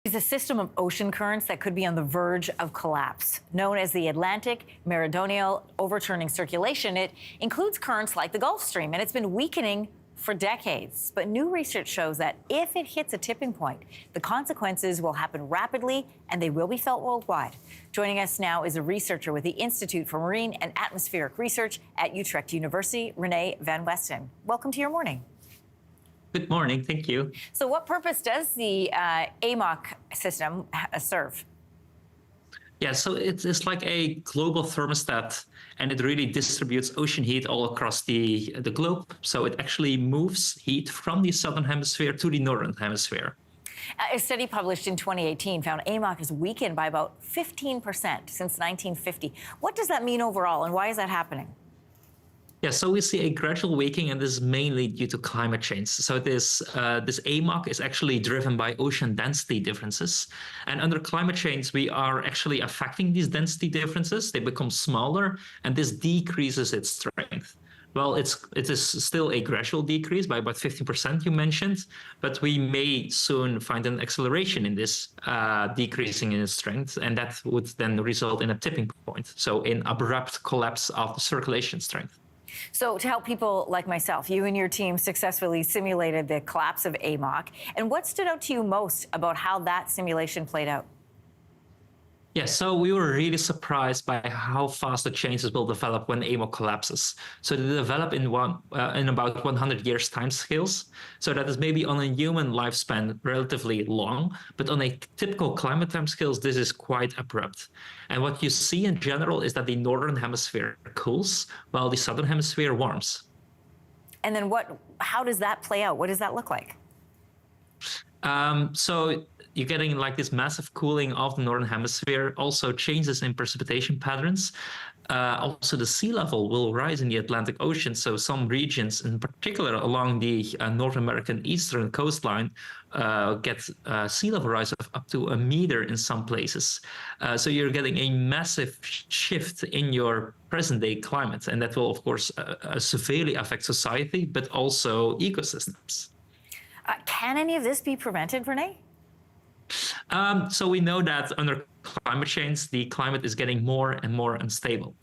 Is a system of ocean currents that could be on the verge of collapse. Known as the Atlantic Meridional Overturning Circulation, it includes currents like the Gulf Stream, and it's been weakening for decades. But new research shows that if it hits a tipping point, the consequences will happen rapidly and they will be felt worldwide. Joining us now is a researcher with the Institute for Marine and Atmospheric Research at Utrecht University, René van Westen. Welcome to your morning. Good morning, thank you. So what purpose does the AMOC system serve? Yeah, so it's like a global thermostat, and it really distributes ocean heat all across the globe. So it actually moves heat from the southern hemisphere to the northern hemisphere. A study published in 2018 found AMOC has weakened by about 15% since 1950. What does that mean overall, and why is that happening? Yeah, so we see a gradual weakening, and this is mainly due to climate change. So this AMOC is actually driven by ocean density differences. And under climate change, we are actually affecting these density differences. They become smaller, and this decreases its strength. Well, it is still a gradual decrease by about 15%, you mentioned, but we may soon find an acceleration in this decreasing in its strength, and that would then result in a tipping point, so in abrupt collapse of the circulation strength. So to help people like myself, you and your team successfully simulated the collapse of AMOC. And what stood out to you most about how that simulation played out? Yeah, so we were really surprised by how fast the changes will develop when AMOC collapses. So they develop in about 100 years time scales. So that is maybe on a human lifespan relatively long, but on a typical climate time scales, this is quite abrupt. And what you see in general is that the northern hemisphere cools while the southern hemisphere warms. And then how does that play out? What does that look like? So you're getting like this massive cooling of the northern hemisphere, also changes in precipitation patterns. Also, the sea level will rise in the Atlantic Ocean. So some regions, in particular along the North American eastern coastline, get sea level rise of up to 1 meter in some places. So you're getting a massive shift in your present-day climate. And that will, of course, severely affect society, but also ecosystems. Can any of this be prevented, René? So we know that under climate change, the climate is getting more and more unstable.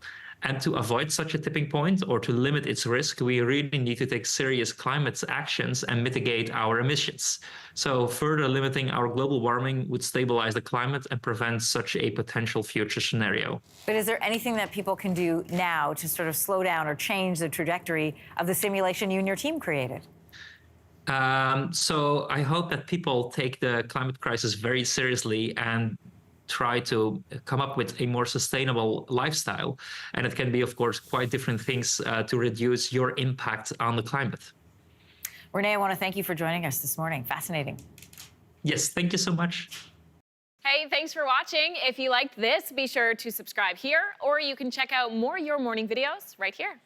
And to avoid such a tipping point or to limit its risk, we really need to take serious climate actions and mitigate our emissions. So further limiting our global warming would stabilize the climate and prevent such a potential future scenario. But is there anything that people can do now to sort of slow down or change the trajectory of the simulation you and your team created? So I hope that people take the climate crisis very seriously and try to come up with a more sustainable lifestyle. And it can be, of course, quite different things to reduce your impact on the climate. René, I want to thank you for joining us this morning. Fascinating. Yes, thank you so much. Hey, thanks for watching. If you liked this, be sure to subscribe here, or you can check out more Your Morning videos right here.